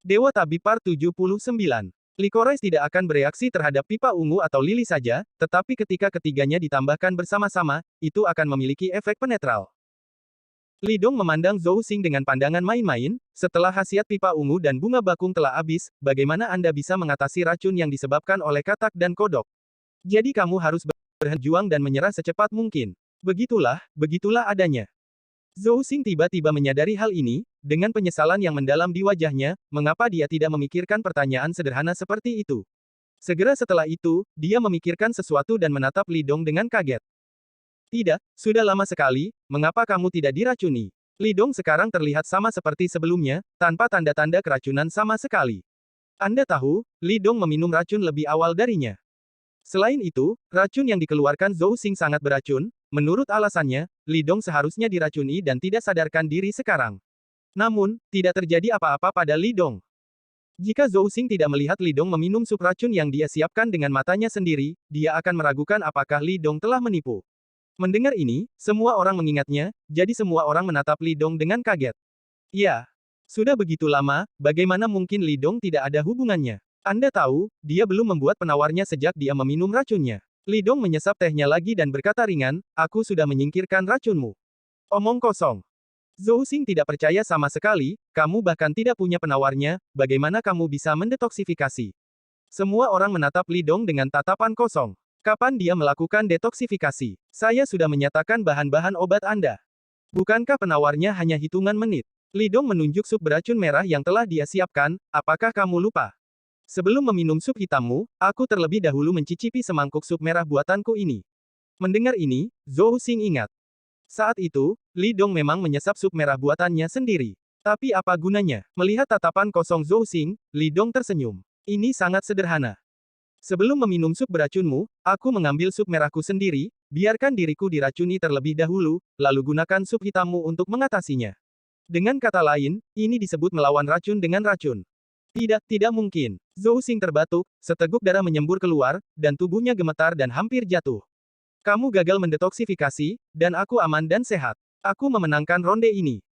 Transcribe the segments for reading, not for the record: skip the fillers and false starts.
Dewa Tabib Part 79. Licorice tidak akan bereaksi terhadap pipa ungu atau lili saja, tetapi ketika ketiganya ditambahkan bersama-sama, itu akan memiliki efek penetral. Li Dong memandang Zhou Xing dengan pandangan main-main, setelah khasiat pipa ungu dan bunga bakung telah habis, bagaimana Anda bisa mengatasi racun yang disebabkan oleh katak dan kodok? Jadi kamu harus berjuang dan menyerah secepat mungkin. Begitulah adanya. Zhou Xing tiba-tiba menyadari hal ini, dengan penyesalan yang mendalam di wajahnya, mengapa dia tidak memikirkan pertanyaan sederhana seperti itu. Segera setelah itu, dia memikirkan sesuatu dan menatap Li Dong dengan kaget. Tidak, sudah lama sekali, mengapa kamu tidak diracuni? Li Dong sekarang terlihat sama seperti sebelumnya, tanpa tanda-tanda keracunan sama sekali. Anda tahu, Li Dong meminum racun lebih awal darinya. Selain itu, racun yang dikeluarkan Zhou Xing sangat beracun. Menurut alasannya, Li Dong seharusnya diracuni dan tidak sadarkan diri sekarang. Namun, tidak terjadi apa-apa pada Li Dong. Jika Zhou Xing tidak melihat Li Dong meminum sup racun yang dia siapkan dengan matanya sendiri, dia akan meragukan apakah Li Dong telah menipu. Mendengar ini, semua orang mengingatnya, jadi semua orang menatap Li Dong dengan kaget. Ya, sudah begitu lama, bagaimana mungkin Li Dong tidak ada hubungannya? Anda tahu, dia belum membuat penawarnya sejak dia meminum racunnya. Li Dong menyesap tehnya lagi dan berkata ringan, aku sudah menyingkirkan racunmu. Omong kosong. Zhou Xing tidak percaya sama sekali, kamu bahkan tidak punya penawarnya, bagaimana kamu bisa mendetoksifikasi? Semua orang menatap Li Dong dengan tatapan kosong. Kapan dia melakukan detoksifikasi? Saya sudah menyatakan bahan-bahan obat Anda. Bukankah penawarnya hanya hitungan menit? Li Dong menunjuk sup beracun merah yang telah dia siapkan, apakah kamu lupa? Sebelum meminum sup hitammu, aku terlebih dahulu mencicipi semangkuk sup merah buatanku ini. Mendengar ini, Zhou Xing ingat. Saat itu, Li Dong memang menyesap sup merah buatannya sendiri. Tapi apa gunanya? Melihat tatapan kosong Zhou Xing, Li Dong tersenyum. Ini sangat sederhana. Sebelum meminum sup beracunmu, aku mengambil sup merahku sendiri, biarkan diriku diracuni terlebih dahulu, lalu gunakan sup hitammu untuk mengatasinya. Dengan kata lain, ini disebut melawan racun dengan racun. Tidak mungkin. Zhou Xing terbatuk, seteguk darah menyembur keluar, dan tubuhnya gemetar dan hampir jatuh. Kamu gagal mendetoksifikasi, dan aku aman dan sehat. Aku memenangkan ronde ini.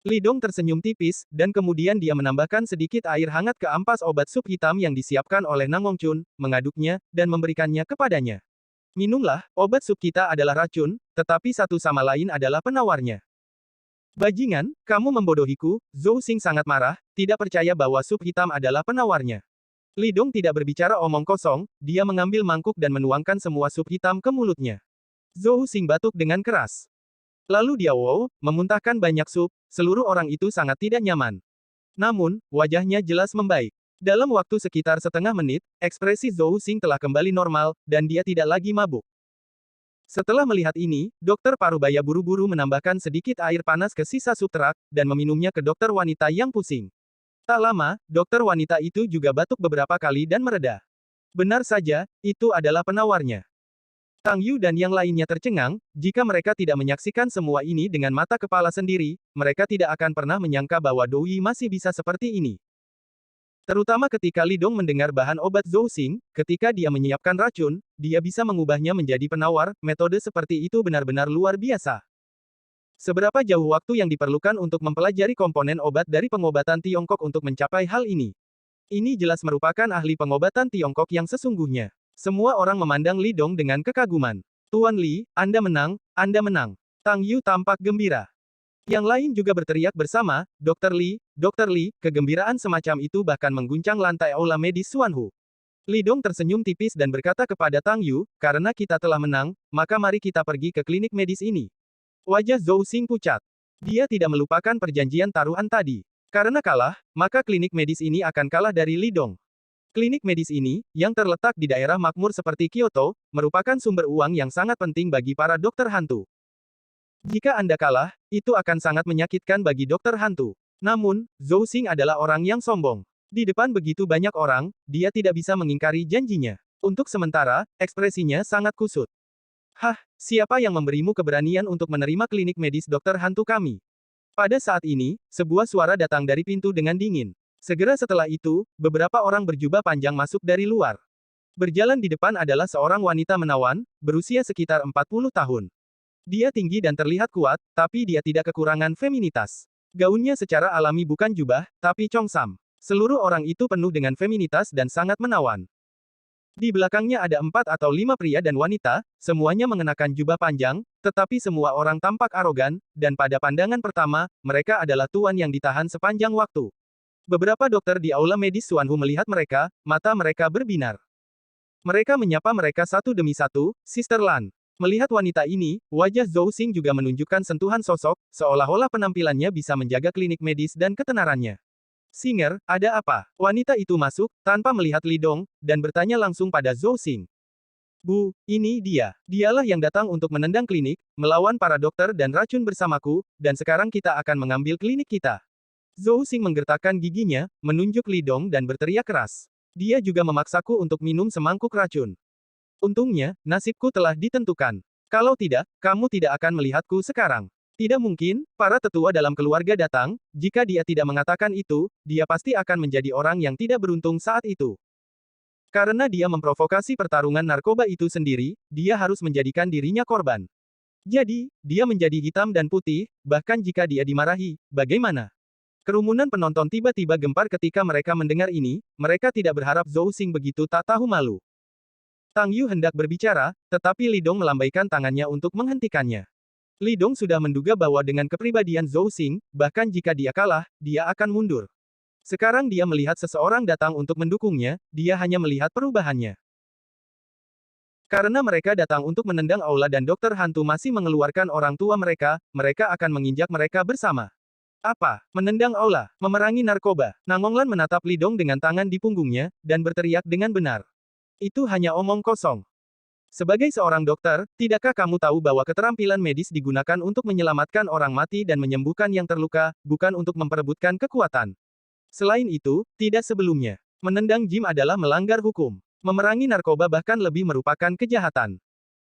Li Dong tersenyum tipis, dan kemudian dia menambahkan sedikit air hangat ke ampas obat sup hitam yang disiapkan oleh Nang Hongchun, mengaduknya, dan memberikannya kepadanya. Minumlah, obat sup kita adalah racun, tetapi satu sama lain adalah penawarnya. Bajingan, kamu membodohiku, Zhou Xing sangat marah, tidak percaya bahwa sup hitam adalah penawarnya. Li Dong tidak berbicara omong kosong, dia mengambil mangkuk dan menuangkan semua sup hitam ke mulutnya. Zhou Xing batuk dengan keras. Lalu dia memuntahkan banyak sup, seluruh orang itu sangat tidak nyaman. Namun, wajahnya jelas membaik. Dalam waktu sekitar setengah menit, ekspresi Zhou Xing telah kembali normal, dan dia tidak lagi mabuk. Setelah melihat ini, dokter Parubaya buru-buru menambahkan sedikit air panas ke sisa sup terak, dan meminumnya ke dokter wanita yang pusing. Tak lama, dokter wanita itu juga batuk beberapa kali dan mereda. Benar saja, itu adalah penawarnya. Tang Yu dan yang lainnya tercengang, jika mereka tidak menyaksikan semua ini dengan mata kepala sendiri, mereka tidak akan pernah menyangka bahwa Doi masih bisa seperti ini. Terutama ketika Li Dong mendengar bahan obat Zhou Xing, ketika dia menyiapkan racun, dia bisa mengubahnya menjadi penawar, metode seperti itu benar-benar luar biasa. Seberapa jauh waktu yang diperlukan untuk mempelajari komponen obat dari pengobatan Tiongkok untuk mencapai hal ini? Ini jelas merupakan ahli pengobatan Tiongkok yang sesungguhnya. Semua orang memandang Li Dong dengan kekaguman. Tuan Li, Anda menang, Anda menang. Tang Yu tampak gembira. Yang lain juga berteriak bersama, Dr. Li, kegembiraan semacam itu bahkan mengguncang lantai aula medis Xuanhu. Li Dong tersenyum tipis dan berkata kepada Tang Yu, karena kita telah menang, maka mari kita pergi ke klinik medis ini. Wajah Zhou Xing pucat. Dia tidak melupakan perjanjian taruhan tadi. Karena kalah, maka klinik medis ini akan kalah dari Li Dong. Klinik medis ini, yang terletak di daerah makmur seperti Kyoto, merupakan sumber uang yang sangat penting bagi para dokter hantu. Jika Anda kalah, itu akan sangat menyakitkan bagi dokter hantu. Namun, Zhou Xing adalah orang yang sombong. Di depan begitu banyak orang, dia tidak bisa mengingkari janjinya. Untuk sementara, ekspresinya sangat kusut. Hah, siapa yang memberimu keberanian untuk menerima klinik medis dokter hantu kami? Pada saat ini, sebuah suara datang dari pintu dengan dingin. Segera setelah itu, beberapa orang berjubah panjang masuk dari luar. Berjalan di depan adalah seorang wanita menawan, berusia sekitar 40 tahun. Dia tinggi dan terlihat kuat, tapi dia tidak kekurangan feminitas. Gaunnya secara alami bukan jubah, tapi congsam. Seluruh orang itu penuh dengan feminitas dan sangat menawan. Di belakangnya ada 4 atau 5 pria dan wanita, semuanya mengenakan jubah panjang, tetapi semua orang tampak arogan, dan pada pandangan pertama, mereka adalah tuan yang ditahan sepanjang waktu. Beberapa dokter di aula medis Suanhu melihat mereka, mata mereka berbinar. Mereka menyapa mereka satu demi satu, Sister Lan. Melihat wanita ini, wajah Zhou Xing juga menunjukkan sentuhan sosok, seolah-olah penampilannya bisa menjaga klinik medis dan ketenarannya. Singer, ada apa? Wanita itu masuk, tanpa melihat Li Dong, dan bertanya langsung pada Zhou Xing. Bu, ini dia. Dialah yang datang untuk menendang klinik, melawan para dokter dan racun bersamaku, dan sekarang kita akan mengambil klinik kita. Zhou Xing menggertakkan giginya, menunjuk Li Dong dan berteriak keras. Dia juga memaksaku untuk minum semangkuk racun. Untungnya, nasibku telah ditentukan. Kalau tidak, kamu tidak akan melihatku sekarang. Tidak mungkin, para tetua dalam keluarga datang, jika dia tidak mengatakan itu, dia pasti akan menjadi orang yang tidak beruntung saat itu. Karena dia memprovokasi pertarungan narkoba itu sendiri, dia harus menjadikan dirinya korban. Jadi, dia menjadi hitam dan putih, bahkan jika dia dimarahi, bagaimana? Kerumunan penonton tiba-tiba gempar ketika mereka mendengar ini, mereka tidak berharap Zhou Xing begitu tak tahu malu. Tang Yu hendak berbicara, tetapi Li Dong melambaikan tangannya untuk menghentikannya. Li Dong sudah menduga bahwa dengan kepribadian Zhou Xing, bahkan jika dia kalah, dia akan mundur. Sekarang dia melihat seseorang datang untuk mendukungnya, dia hanya melihat perubahannya. Karena mereka datang untuk menendang aula dan dokter hantu masih mengeluarkan orang tua mereka, mereka akan menginjak mereka bersama. Apa? Menendang aula? Memerangi narkoba? Nangonglan menatap Li Dong dengan tangan di punggungnya, dan berteriak dengan benar. Itu hanya omong kosong. Sebagai seorang dokter, tidakkah kamu tahu bahwa keterampilan medis digunakan untuk menyelamatkan orang mati dan menyembuhkan yang terluka, bukan untuk memperebutkan kekuatan? Selain itu, tidak sebelumnya. Menendang Jim adalah melanggar hukum. Memerangi narkoba bahkan lebih merupakan kejahatan.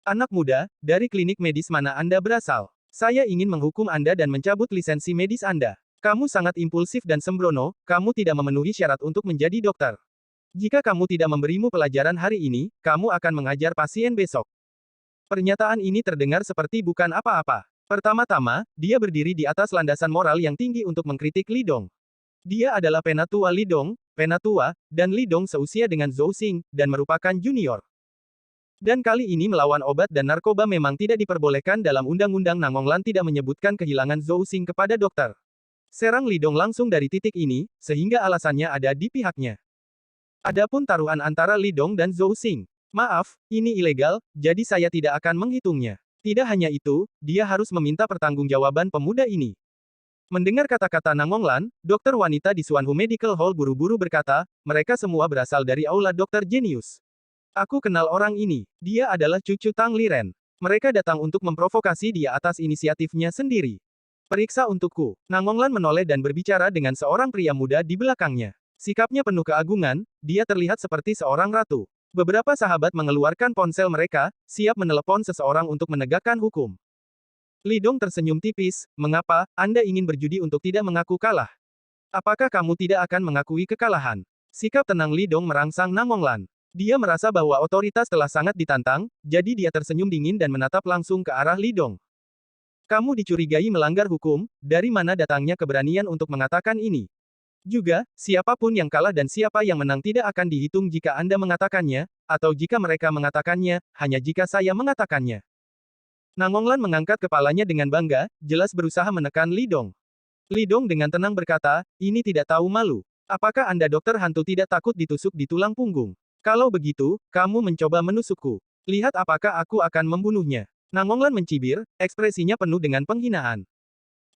Anak muda, dari klinik medis mana Anda berasal? Saya ingin menghukum Anda dan mencabut lisensi medis Anda. Kamu sangat impulsif dan sembrono, kamu tidak memenuhi syarat untuk menjadi dokter. Jika kamu tidak memberimu pelajaran hari ini, kamu akan mengajar pasien besok. Pernyataan ini terdengar seperti bukan apa-apa. Pertama-tama, dia berdiri di atas landasan moral yang tinggi untuk mengkritik Li Dong. Dia adalah penatua Li Dong, penatua, dan Li Dong seusia dengan Zhou Xing, dan merupakan junior. Dan kali ini melawan obat dan narkoba memang tidak diperbolehkan dalam undang-undang. Nangonglan tidak menyebutkan kehilangan Zhou Xing kepada dokter. Serang Li Dong langsung dari titik ini, sehingga alasannya ada di pihaknya. Adapun taruhan antara Li Dong dan Zhou Xing. Maaf, ini ilegal, jadi saya tidak akan menghitungnya. Tidak hanya itu, dia harus meminta pertanggungjawaban pemuda ini. Mendengar kata-kata Nangonglan, dokter wanita di Suanhu Medical Hall buru-buru berkata, mereka semua berasal dari aula dokter jenius. Aku kenal orang ini. Dia adalah cucu Tang Liren. Mereka datang untuk memprovokasi dia atas inisiatifnya sendiri. Periksa untukku. Nangonglan menoleh dan berbicara dengan seorang pria muda di belakangnya. Sikapnya penuh keagungan, dia terlihat seperti seorang ratu. Beberapa sahabat mengeluarkan ponsel mereka, siap menelepon seseorang untuk menegakkan hukum. Li Dong tersenyum tipis, mengapa, Anda ingin berjudi untuk tidak mengaku kalah? Apakah kamu tidak akan mengakui kekalahan? Sikap tenang Li Dong merangsang Nangonglan. Dia merasa bahwa otoritas telah sangat ditantang, jadi dia tersenyum dingin dan menatap langsung ke arah Li Dong. Kamu dicurigai melanggar hukum, dari mana datangnya keberanian untuk mengatakan ini? Juga, siapapun yang kalah dan siapa yang menang tidak akan dihitung jika Anda mengatakannya, atau jika mereka mengatakannya, hanya jika saya mengatakannya. Nangonglan mengangkat kepalanya dengan bangga, jelas berusaha menekan Li Dong. Li Dong dengan tenang berkata, ini tidak tahu malu. Apakah Anda dokter hantu tidak takut ditusuk di tulang punggung? Kalau begitu, kamu mencoba menusukku. Lihat apakah aku akan membunuhnya. Nangonglan mencibir, ekspresinya penuh dengan penghinaan.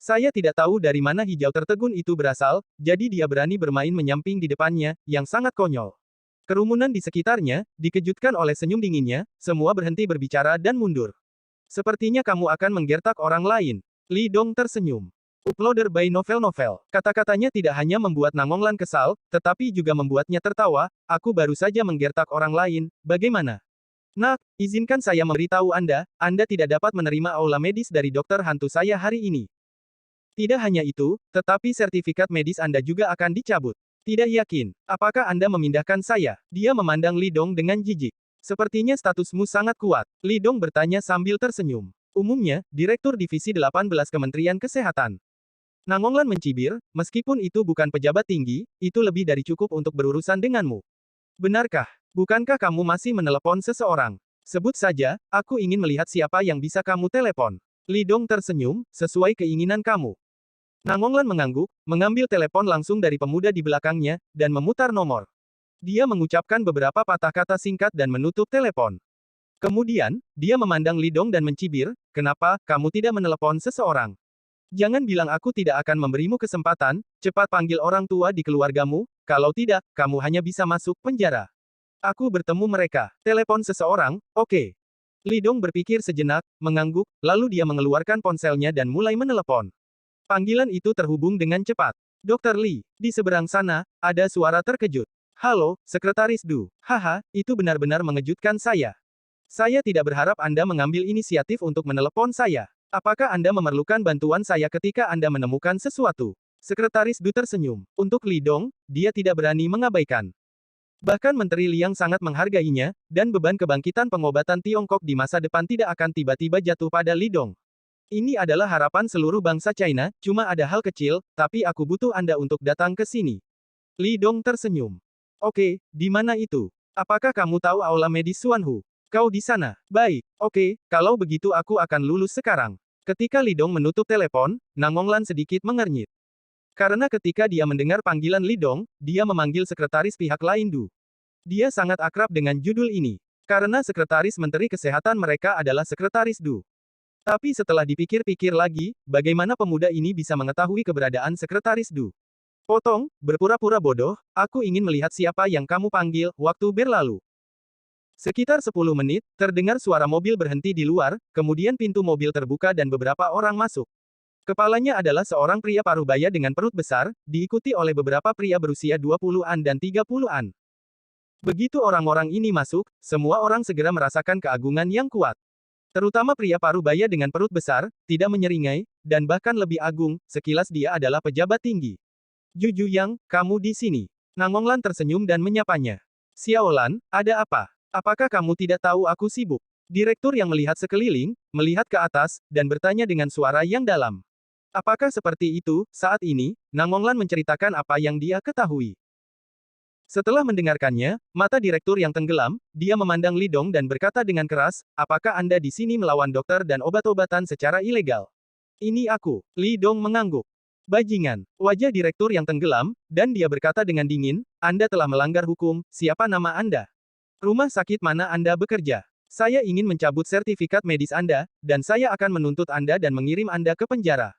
Saya tidak tahu dari mana hijau tertegun itu berasal, jadi dia berani bermain menyamping di depannya, yang sangat konyol. Kerumunan di sekitarnya, dikejutkan oleh senyum dinginnya, semua berhenti berbicara dan mundur. Sepertinya kamu akan menggertak orang lain. Li Dong tersenyum. Uploader by novel-novel. Kata-katanya tidak hanya membuat Nangonglan kesal, tetapi juga membuatnya tertawa, aku baru saja menggertak orang lain, bagaimana? Nak, izinkan saya memberitahu Anda tidak dapat menerima aula medis dari dokter hantu saya hari ini. Tidak hanya itu, tetapi sertifikat medis Anda juga akan dicabut. Tidak yakin. Apakah Anda memindahkan saya? Dia memandang Li Dong dengan jijik. Sepertinya statusmu sangat kuat. Li Dong bertanya sambil tersenyum. Umumnya, Direktur Divisi 18 Kementerian Kesehatan. Nangonglan mencibir, meskipun itu bukan pejabat tinggi, itu lebih dari cukup untuk berurusan denganmu. Benarkah? Bukankah kamu masih menelepon seseorang? Sebut saja, aku ingin melihat siapa yang bisa kamu telepon. Li Dong tersenyum, sesuai keinginan kamu. Nangonglan mengangguk, mengambil telepon langsung dari pemuda di belakangnya, dan memutar nomor. Dia mengucapkan beberapa patah kata singkat dan menutup telepon. Kemudian, dia memandang Li Dong dan mencibir, kenapa, kamu tidak menelepon seseorang? Jangan bilang aku tidak akan memberimu kesempatan, cepat panggil orang tua di keluargamu, kalau tidak, kamu hanya bisa masuk penjara. Aku bertemu mereka. Telepon seseorang, oke. Li Dong berpikir sejenak, mengangguk, lalu dia mengeluarkan ponselnya dan mulai menelepon. Panggilan itu terhubung dengan cepat. Dr. Li, di seberang sana, ada suara terkejut. Halo, Sekretaris Du. Haha, itu benar-benar mengejutkan saya. Saya tidak berharap Anda mengambil inisiatif untuk menelepon saya. Apakah Anda memerlukan bantuan saya ketika Anda menemukan sesuatu? Sekretaris Du tersenyum. Untuk Li Dong, dia tidak berani mengabaikan. Bahkan Menteri Liang sangat menghargainya, dan beban kebangkitan pengobatan Tiongkok di masa depan tidak akan tiba-tiba jatuh pada Li Dong. Ini adalah harapan seluruh bangsa China, cuma ada hal kecil, tapi aku butuh Anda untuk datang ke sini. Li Dong tersenyum. Oke, di mana itu? Apakah kamu tahu aula medis Suanhu? Kau di sana. Baik, oke, kalau begitu aku akan lulus sekarang. Ketika Li Dong menutup telepon, Nangonglan sedikit mengernyit. Karena ketika dia mendengar panggilan Li Dong, dia memanggil sekretaris pihak lain Du. Dia sangat akrab dengan judul ini. Karena sekretaris Menteri Kesehatan mereka adalah sekretaris Du. Tapi setelah dipikir-pikir lagi, bagaimana pemuda ini bisa mengetahui keberadaan sekretaris Du? Potong, berpura-pura bodoh, aku ingin melihat siapa yang kamu panggil, waktu berlalu. Sekitar 10 menit, terdengar suara mobil berhenti di luar, kemudian pintu mobil terbuka dan beberapa orang masuk. Kepalanya adalah seorang pria parubaya dengan perut besar, diikuti oleh beberapa pria berusia 20-an dan 30-an. Begitu orang-orang ini masuk, semua orang segera merasakan keagungan yang kuat. Terutama pria parubaya dengan perut besar, tidak menyeringai, dan bahkan lebih agung, sekilas dia adalah pejabat tinggi. Juju Yang, kamu di sini. Nangonglan tersenyum dan menyapanya. Xiaolan, ada apa? Apakah kamu tidak tahu aku sibuk? Direktur yang melihat sekeliling, melihat ke atas, dan bertanya dengan suara yang dalam. Apakah seperti itu, saat ini, Nangonglan menceritakan apa yang dia ketahui. Setelah mendengarkannya, mata direktur yang tenggelam, dia memandang Li Dong dan berkata dengan keras, apakah Anda di sini melawan dokter dan obat-obatan secara ilegal? Ini aku. Li Dong mengangguk. Bajingan. Wajah direktur yang tenggelam, dan dia berkata dengan dingin, Anda telah melanggar hukum, siapa nama Anda? Rumah sakit mana Anda bekerja? Saya ingin mencabut sertifikat medis Anda, dan saya akan menuntut Anda dan mengirim Anda ke penjara.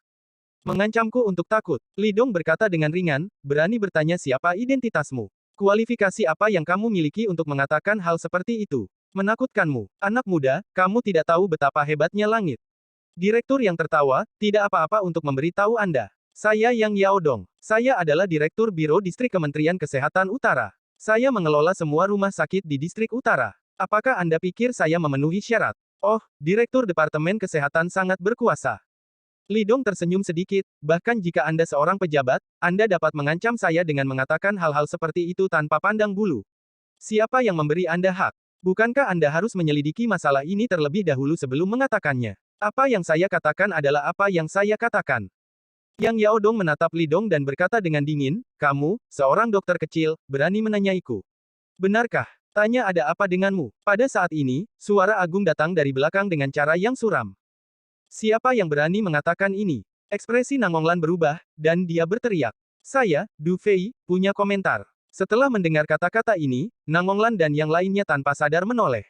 Mengancamku untuk takut. Li Dong berkata dengan ringan, berani bertanya siapa identitasmu? Kualifikasi apa yang kamu miliki untuk mengatakan hal seperti itu? Menakutkanmu. Anak muda, kamu tidak tahu betapa hebatnya langit. Direktur yang tertawa, tidak apa-apa untuk memberitahu Anda. Saya Yang Yaodong. Saya adalah Direktur Biro Distrik Kementerian Kesehatan Utara. Saya mengelola semua rumah sakit di Distrik Utara. Apakah Anda pikir saya memenuhi syarat? Oh, Direktur Departemen Kesehatan sangat berkuasa. Li Dong tersenyum sedikit, bahkan jika Anda seorang pejabat, Anda dapat mengancam saya dengan mengatakan hal-hal seperti itu tanpa pandang bulu. Siapa yang memberi Anda hak? Bukankah Anda harus menyelidiki masalah ini terlebih dahulu sebelum mengatakannya? Apa yang saya katakan adalah apa yang saya katakan. Yang Yaodong menatap Li Dong dan berkata dengan dingin, kamu, seorang dokter kecil, berani menanyaiku. Benarkah? Tanya ada apa denganmu? Pada saat ini, suara agung datang dari belakang dengan cara yang suram. Siapa yang berani mengatakan ini? Ekspresi Nangonglan berubah, dan dia berteriak. Saya, Du Fei, punya komentar. Setelah mendengar kata-kata ini, Nangonglan dan yang lainnya tanpa sadar menoleh.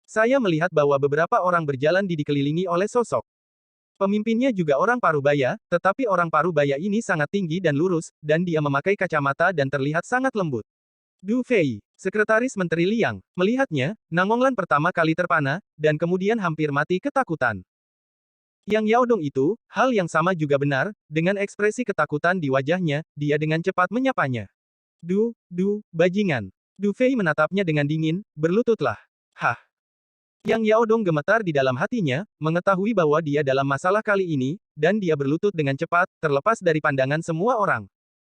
Saya melihat bahwa beberapa orang berjalan dikelilingi oleh sosok. Pemimpinnya juga orang parubaya, tetapi orang parubaya ini sangat tinggi dan lurus, dan dia memakai kacamata dan terlihat sangat lembut. Du Fei, Sekretaris Menteri Liang, melihatnya, Nangonglan pertama kali terpana, dan kemudian hampir mati ketakutan. Yang Yaodong itu, hal yang sama juga benar, dengan ekspresi ketakutan di wajahnya, dia dengan cepat menyapanya. Bajingan. Du Fei menatapnya dengan dingin, berlututlah. Hah. Yang Yaodong gemetar di dalam hatinya, mengetahui bahwa dia dalam masalah kali ini, dan dia berlutut dengan cepat, terlepas dari pandangan semua orang.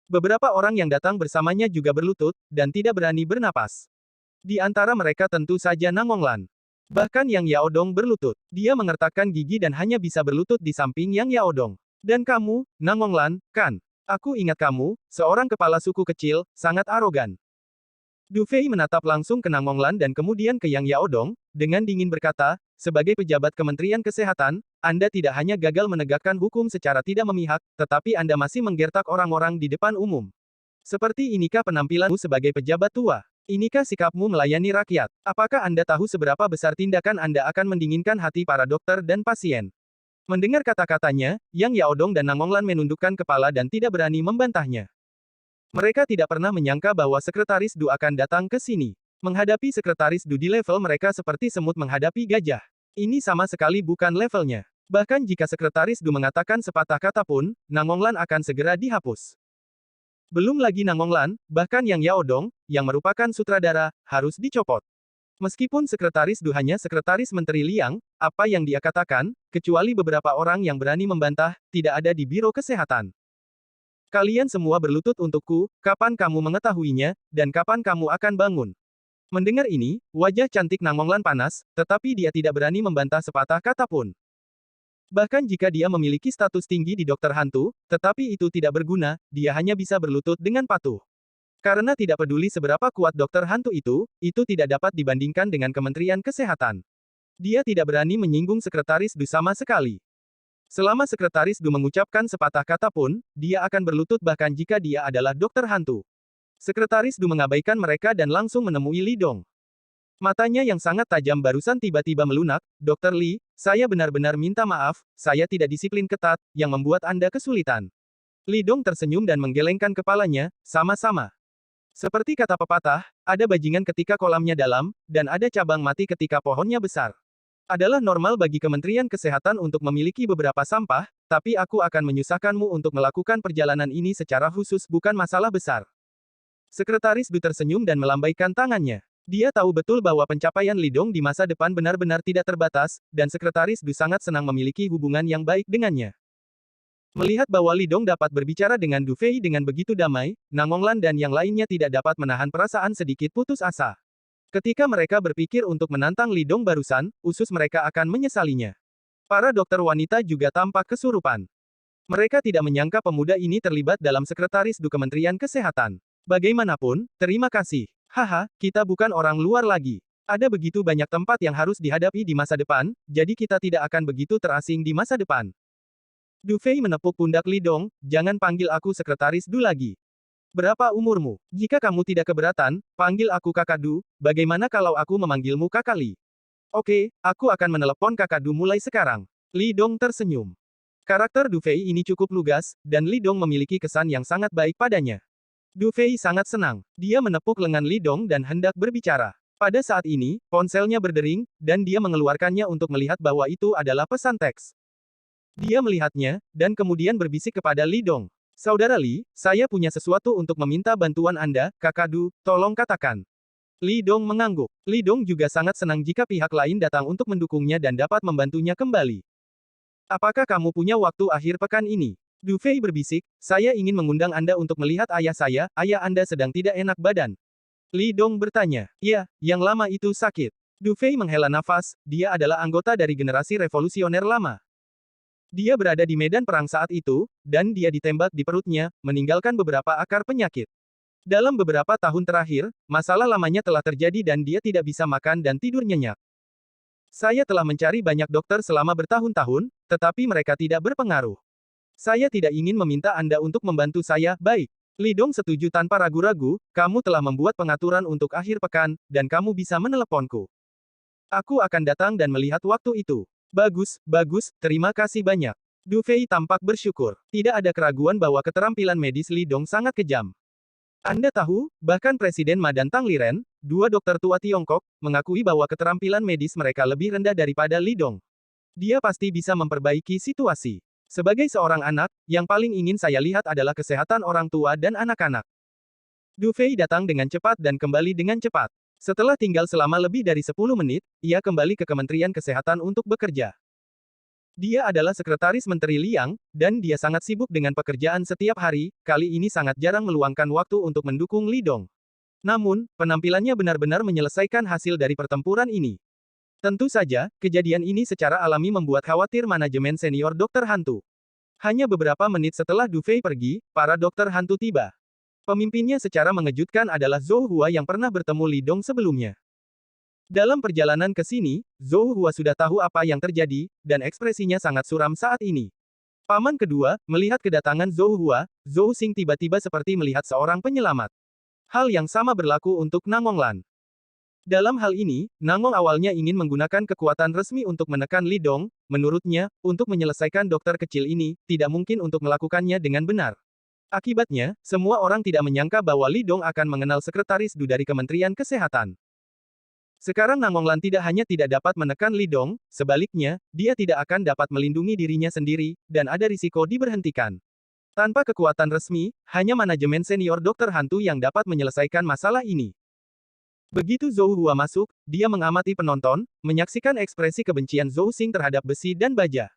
Beberapa orang yang datang bersamanya juga berlutut, dan tidak berani bernapas. Di antara mereka tentu saja Nangonglan. Bahkan Yang Yaodong berlutut. Dia mengertakkan gigi dan hanya bisa berlutut di samping Yang Yaodong. Dan kamu, Nangonglan, kan? Aku ingat kamu, seorang kepala suku kecil, sangat arogan. Du Fei menatap langsung ke Nangonglan dan kemudian ke Yang Yaodong, dengan dingin berkata, sebagai pejabat Kementerian Kesehatan, Anda tidak hanya gagal menegakkan hukum secara tidak memihak, tetapi Anda masih menggertak orang-orang di depan umum. Seperti inikah penampilanmu sebagai pejabat tua? Inikah sikapmu melayani rakyat? Apakah Anda tahu seberapa besar tindakan Anda akan mendinginkan hati para dokter dan pasien? Mendengar kata-katanya, Yang Yaodong dan Nangonglan menundukkan kepala dan tidak berani membantahnya. Mereka tidak pernah menyangka bahwa Sekretaris Du akan datang ke sini. Menghadapi Sekretaris Du di level mereka seperti semut menghadapi gajah. Ini sama sekali bukan levelnya. Bahkan jika Sekretaris Du mengatakan sepatah kata pun, Nangonglan akan segera dihapus. Belum lagi Nangonglan, bahkan Yang Yaodong, yang merupakan sutradara, harus dicopot. Meskipun Sekretaris Du hanya Sekretaris Menteri Liang, apa yang dia katakan, kecuali beberapa orang yang berani membantah, tidak ada di Biro Kesehatan. Kalian semua berlutut untukku, kapan kamu mengetahuinya, dan kapan kamu akan bangun? Mendengar ini, wajah cantik Nangonglan panas, tetapi dia tidak berani membantah sepatah kata pun. Bahkan jika dia memiliki status tinggi di dokter hantu, tetapi itu tidak berguna, dia hanya bisa berlutut dengan patuh. Karena tidak peduli seberapa kuat dokter hantu itu tidak dapat dibandingkan dengan Kementerian Kesehatan. Dia tidak berani menyinggung Sekretaris Du sama sekali. Selama Sekretaris Du mengucapkan sepatah kata pun, dia akan berlutut bahkan jika dia adalah dokter hantu. Sekretaris Du mengabaikan mereka dan langsung menemui Li Dong. Matanya yang sangat tajam barusan tiba-tiba melunak, Dr. Li, saya benar-benar minta maaf, saya tidak disiplin ketat, yang membuat Anda kesulitan. Li Dong tersenyum dan menggelengkan kepalanya, sama-sama. Seperti kata pepatah, ada bajingan ketika kolamnya dalam, dan ada cabang mati ketika pohonnya besar. Adalah normal bagi Kementerian Kesehatan untuk memiliki beberapa sampah, tapi aku akan menyusahkanmu untuk melakukan perjalanan ini secara khusus bukan masalah besar. Sekretaris Du tersenyum dan melambaikan tangannya. Dia tahu betul bahwa pencapaian Li Dong di masa depan benar-benar tidak terbatas, dan Sekretaris Du sangat senang memiliki hubungan yang baik dengannya. Melihat bahwa Li Dong dapat berbicara dengan Du Fei dengan begitu damai, Nangonglan dan yang lainnya tidak dapat menahan perasaan sedikit putus asa. Ketika mereka berpikir untuk menantang Li Dong barusan, usus mereka akan menyesalinya. Para dokter wanita juga tampak kesurupan. Mereka tidak menyangka pemuda ini terlibat dalam Sekretaris Du Kementerian Kesehatan. Bagaimanapun, terima kasih. Haha, kita bukan orang luar lagi. Ada begitu banyak tempat yang harus dihadapi di masa depan, jadi kita tidak akan begitu terasing di masa depan. Du Fei menepuk pundak Li Dong, jangan panggil aku Sekretaris Du lagi. Berapa umurmu? Jika kamu tidak keberatan, panggil aku Kakak Du, bagaimana kalau aku memanggilmu Kakak Li? Oke, aku akan menelepon Kakak Du mulai sekarang. Li Dong tersenyum. Karakter Du Fei ini cukup lugas, dan Li Dong memiliki kesan yang sangat baik padanya. Du Fei sangat senang. Dia menepuk lengan Li Dong dan hendak berbicara. Pada saat ini, ponselnya berdering, dan dia mengeluarkannya untuk melihat bahwa itu adalah pesan teks. Dia melihatnya, dan kemudian berbisik kepada Li Dong. Saudara Li, saya punya sesuatu untuk meminta bantuan Anda, Kakak Du, tolong katakan. Li Dong mengangguk. Li Dong juga sangat senang jika pihak lain datang untuk mendukungnya dan dapat membantunya kembali. Apakah kamu punya waktu akhir pekan ini? Du Fei berbisik, saya ingin mengundang Anda untuk melihat ayah saya, ayah Anda sedang tidak enak badan. Li Dong bertanya, ya, yang lama itu sakit. Du Fei menghela nafas, dia adalah anggota dari generasi revolusioner lama. Dia berada di medan perang saat itu, dan dia ditembak di perutnya, meninggalkan beberapa akar penyakit. Dalam beberapa tahun terakhir, masalah lamanya telah terjadi dan dia tidak bisa makan dan tidur nyenyak. Saya telah mencari banyak dokter selama bertahun-tahun, tetapi mereka tidak berpengaruh. Saya tidak ingin meminta Anda untuk membantu saya, baik. Li Dong setuju tanpa ragu-ragu, kamu telah membuat pengaturan untuk akhir pekan, dan kamu bisa meneleponku. Aku akan datang dan melihat waktu itu. Bagus, bagus, terima kasih banyak. Du Fei tampak bersyukur. Tidak ada keraguan bahwa keterampilan medis Li Dong sangat kejam. Anda tahu, bahkan Presiden Ma dan Tang Liren, dua dokter tua Tiongkok, mengakui bahwa keterampilan medis mereka lebih rendah daripada Li Dong. Dia pasti bisa memperbaiki situasi. Sebagai seorang anak, yang paling ingin saya lihat adalah kesehatan orang tua dan anak-anak. Du Fei datang dengan cepat dan kembali dengan cepat. Setelah tinggal selama lebih dari 10 menit, ia kembali ke Kementerian Kesehatan untuk bekerja. Dia adalah Sekretaris Menteri Liang, dan dia sangat sibuk dengan pekerjaan setiap hari, kali ini sangat jarang meluangkan waktu untuk mendukung Li Dong. Namun, penampilannya benar-benar menyelesaikan hasil dari pertempuran ini. Tentu saja, kejadian ini secara alami membuat khawatir manajemen senior dokter hantu. Hanya beberapa menit setelah Du Fei pergi, para dokter hantu tiba. Pemimpinnya secara mengejutkan adalah Zhou Hua yang pernah bertemu Li Dong sebelumnya. Dalam perjalanan ke sini, Zhou Hua sudah tahu apa yang terjadi, dan ekspresinya sangat suram saat ini. Paman kedua, melihat kedatangan Zhou Hua, Zhou Xing tiba-tiba seperti melihat seorang penyelamat. Hal yang sama berlaku untuk Nangong Lan. Dalam hal ini, Nangong awalnya ingin menggunakan kekuatan resmi untuk menekan Li Dong. Menurutnya, untuk menyelesaikan dokter kecil ini, tidak mungkin untuk melakukannya dengan benar. Akibatnya, semua orang tidak menyangka bahwa Li Dong akan mengenal Sekretaris Du dari Kementerian Kesehatan. Sekarang Nangong Lan tidak hanya tidak dapat menekan Li Dong, sebaliknya, dia tidak akan dapat melindungi dirinya sendiri, dan ada risiko diberhentikan. Tanpa kekuatan resmi, hanya manajemen senior dokter hantu yang dapat menyelesaikan masalah ini. Begitu Zhou Hua masuk, dia mengamati penonton, menyaksikan ekspresi kebencian Zhou Xing terhadap besi dan baja.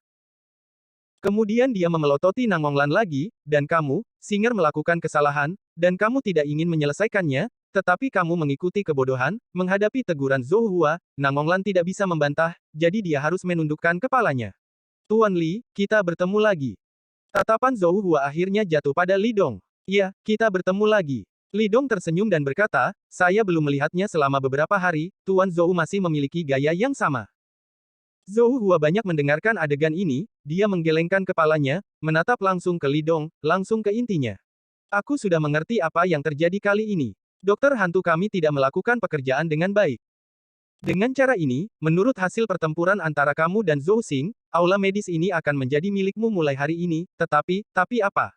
Kemudian dia memelototi Nangong Lan lagi, dan kamu, Singer melakukan kesalahan, dan kamu tidak ingin menyelesaikannya, tetapi kamu mengikuti kebodohan, menghadapi teguran Zhou Hua, Nangong Lan tidak bisa membantah, jadi dia harus menundukkan kepalanya. Tuan Li, kita bertemu lagi. Tatapan Zhou Hua akhirnya jatuh pada Li Dong. Ya, kita bertemu lagi. Li Dong tersenyum dan berkata, saya belum melihatnya selama beberapa hari, Tuan Zhou masih memiliki gaya yang sama. Zhou Hua banyak mendengarkan adegan ini, dia menggelengkan kepalanya, menatap langsung ke Li Dong, langsung ke intinya. Aku sudah mengerti apa yang terjadi kali ini. Dokter hantu kami tidak melakukan pekerjaan dengan baik. Dengan cara ini, menurut hasil pertempuran antara kamu dan Zhou Xing, aula medis ini akan menjadi milikmu mulai hari ini, tapi apa?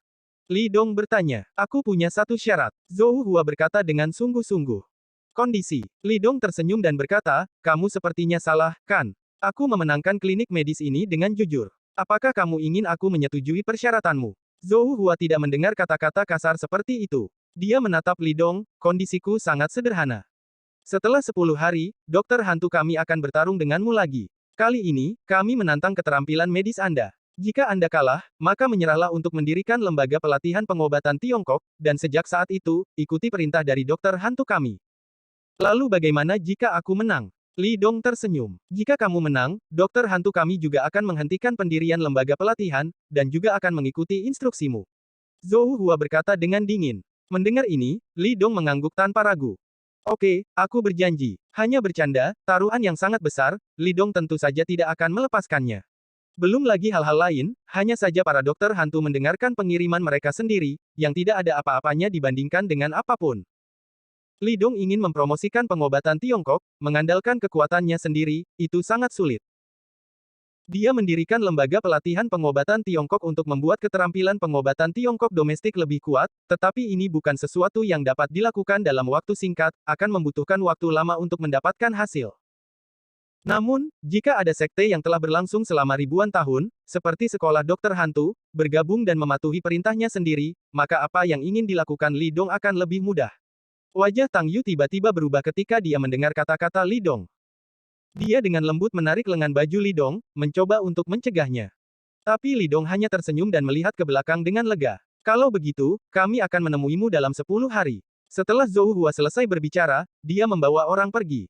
Li Dong bertanya, aku punya satu syarat. Zhou Hua berkata dengan sungguh-sungguh. Kondisi. Li Dong tersenyum dan berkata, kamu sepertinya salah, kan? Aku memenangkan klinik medis ini dengan jujur. Apakah kamu ingin aku menyetujui persyaratanmu? Zhou Hua tidak mendengar kata-kata kasar seperti itu. Dia menatap Li Dong, kondisiku sangat sederhana. Setelah 10 hari, dokter hantu kami akan bertarung denganmu lagi. Kali ini, kami menantang keterampilan medis Anda. Jika Anda kalah, maka menyerahlah untuk mendirikan lembaga pelatihan pengobatan Tiongkok, dan sejak saat itu, ikuti perintah dari dokter hantu kami. Lalu bagaimana jika aku menang? Li Dong tersenyum. Jika kamu menang, dokter hantu kami juga akan menghentikan pendirian lembaga pelatihan, dan juga akan mengikuti instruksimu. Zhou Hua berkata dengan dingin. Mendengar ini, Li Dong mengangguk tanpa ragu. Oke, aku berjanji. Hanya bercanda, taruhan yang sangat besar, Li Dong tentu saja tidak akan melepaskannya. Belum lagi hal-hal lain, hanya saja para dokter hantu mendengarkan pengiriman mereka sendiri, yang tidak ada apa-apanya dibandingkan dengan apapun. Li Dong ingin mempromosikan pengobatan Tiongkok, mengandalkan kekuatannya sendiri, itu sangat sulit. Dia mendirikan lembaga pelatihan pengobatan Tiongkok untuk membuat keterampilan pengobatan Tiongkok domestik lebih kuat, tetapi ini bukan sesuatu yang dapat dilakukan dalam waktu singkat, akan membutuhkan waktu lama untuk mendapatkan hasil. Namun, jika ada sekte yang telah berlangsung selama ribuan tahun, seperti sekolah dokter hantu, bergabung dan mematuhi perintahnya sendiri, maka apa yang ingin dilakukan Li Dong akan lebih mudah. Wajah Tang Yu tiba-tiba berubah ketika dia mendengar kata-kata Li Dong. Dia dengan lembut menarik lengan baju Li Dong, mencoba untuk mencegahnya. Tapi Li Dong hanya tersenyum dan melihat ke belakang dengan lega. Kalau begitu, kami akan menemuimu dalam 10 hari. Setelah Zhou Hua selesai berbicara, dia membawa orang pergi.